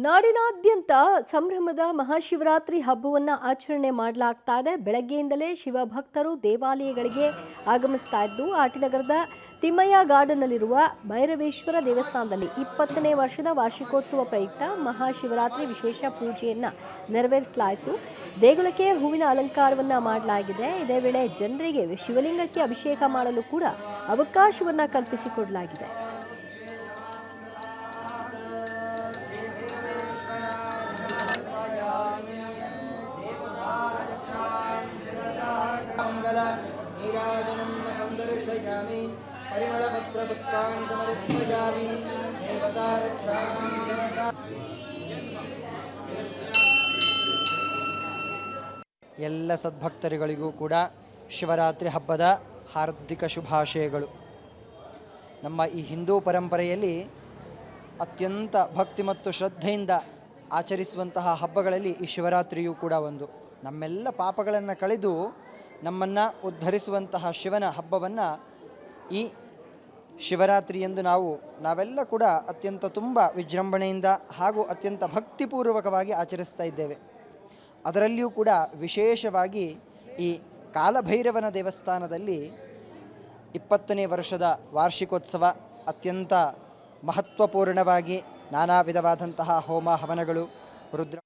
ನಾಡಿನಾದ್ಯಂತ ಸಂಭ್ರಮದ ಮಹಾಶಿವರಾತ್ರಿ ಹಬ್ಬವನ್ನು ಆಚರಣೆ ಮಾಡಲಾಗ್ತಾ ಇದೆ. ಬೆಳಗ್ಗೆಯಿಂದಲೇ ಶಿವಭಕ್ತರು ದೇವಾಲಯಗಳಿಗೆ ಆಗಮಿಸ್ತಾ ಇದ್ದು, ಆಟಿನಗರದ ತಿಮ್ಮಯ್ಯ ಗಾರ್ಡನ್ನಲ್ಲಿರುವ ಭೈರವೇಶ್ವರ ದೇವಸ್ಥಾನದಲ್ಲಿ 20ನೇ ವರ್ಷದ ವಾರ್ಷಿಕೋತ್ಸವ ಪ್ರಯುಕ್ತ ಮಹಾಶಿವರಾತ್ರಿ ವಿಶೇಷ ಪೂಜೆಯನ್ನು ನೆರವೇರಿಸಲಾಯಿತು. ದೇಗುಲಕ್ಕೆ ಹೂವಿನ ಅಲಂಕಾರವನ್ನು ಮಾಡಲಾಗಿದೆ. ಇದೇ ವೇಳೆ ಜನರಿಗೆ ಶಿವಲಿಂಗಕ್ಕೆ ಅಭಿಷೇಕ ಮಾಡಲು ಕೂಡ ಅವಕಾಶವನ್ನು ಕಲ್ಪಿಸಿಕೊಡಲಾಗಿದೆ. ಎಲ್ಲ ಸದ್ಭಕ್ತರಿಗಳಿಗೂ ಕೂಡ ಶಿವರಾತ್ರಿ ಹಬ್ಬದ ಹಾರ್ದಿಕ ಶುಭಾಶಯಗಳು. ನಮ್ಮ ಈ ಹಿಂದೂ ಪರಂಪರೆಯಲ್ಲಿ ಅತ್ಯಂತ ಭಕ್ತಿ ಮತ್ತು ಶ್ರದ್ಧೆಯಿಂದ ಆಚರಿಸುವಂತಹ ಹಬ್ಬಗಳಲ್ಲಿ ಈ ಶಿವರಾತ್ರಿಯೂ ಕೂಡ ಒಂದು. ನಮ್ಮೆಲ್ಲ ಪಾಪಗಳನ್ನು ಕಳೆದು ನಮ್ಮನ್ನು ಉದ್ಧರಿಸುವಂತಹ ಶಿವನ ಹಬ್ಬವನ್ನು ಈ ಶಿವರಾತ್ರಿ ಎಂದು ನಾವೆಲ್ಲ ಕೂಡ ಅತ್ಯಂತ ತುಂಬ ವಿಜೃಂಭಣೆಯಿಂದ ಹಾಗೂ ಅತ್ಯಂತ ಭಕ್ತಿಪೂರ್ವಕವಾಗಿ ಆಚರಿಸ್ತಾ ಇದ್ದೇವೆ. ಅದರಲ್ಲಿಯೂ ಕೂಡ ವಿಶೇಷವಾಗಿ ಈ ಕಾಲಭೈರವನ ದೇವಸ್ಥಾನದಲ್ಲಿ 20ನೇ ವರ್ಷದ ವಾರ್ಷಿಕೋತ್ಸವ ಅತ್ಯಂತ ಮಹತ್ವಪೂರ್ಣವಾಗಿ ನಾನಾ ವಿಧವಾದಂತಹ ಹೋಮ ಹವನಗಳು, ರುದ್ರ